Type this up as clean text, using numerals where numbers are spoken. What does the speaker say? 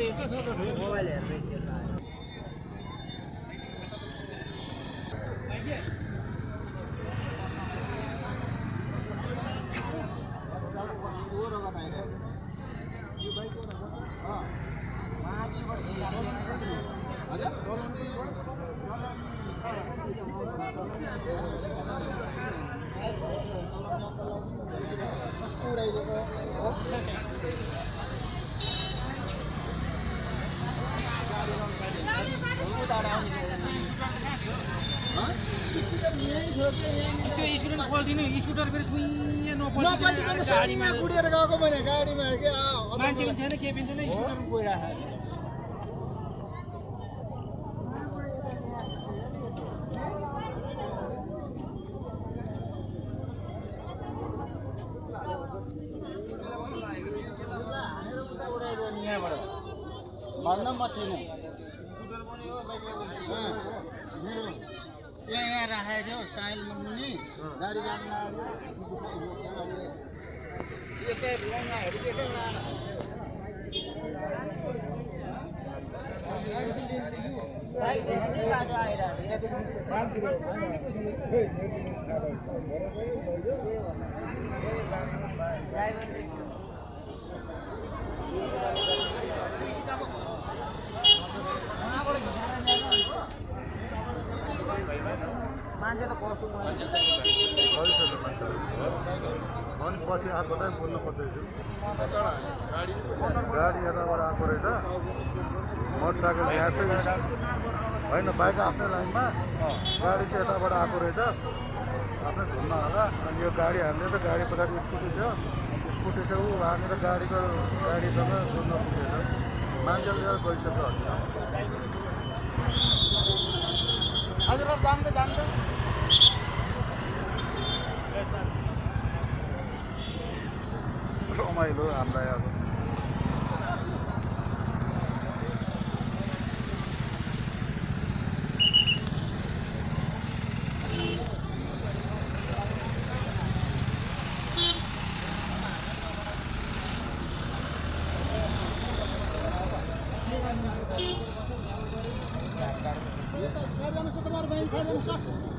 mobile हेर्दै थियो scooter फेरि सुइँ नपल्टिकन साडीमा कुडेर गएको मैले गाडीमा के मान्छे पनि छैन केही पनि छैन स्कुटर गइरहेको भन्न म थिएन यहाँ राखेको थियो साइल मुनि गाडी जान्न मान्छे त कस्तो अनि पछि आएको बोल्नु पर्दैछु गाडी यताबाट आएको रहेछ मोटरसाइकल यात्रै होइन बाइक आफ्नै लाइनमा गाडी चाहिँ यताबाट आएको रहेछ आफ्नै धुनमा होला अनि यो गाडी हान्ने त गाडी पछाडि स्कुटी थियो स्कुटी चाहिँ ऊ हानेर गाडीसँग जोड्न पुगेछ मान्छेले लिएर गइसक्यो हजुर जान्छ रमाइलो हामीलाई अब तुम्हारे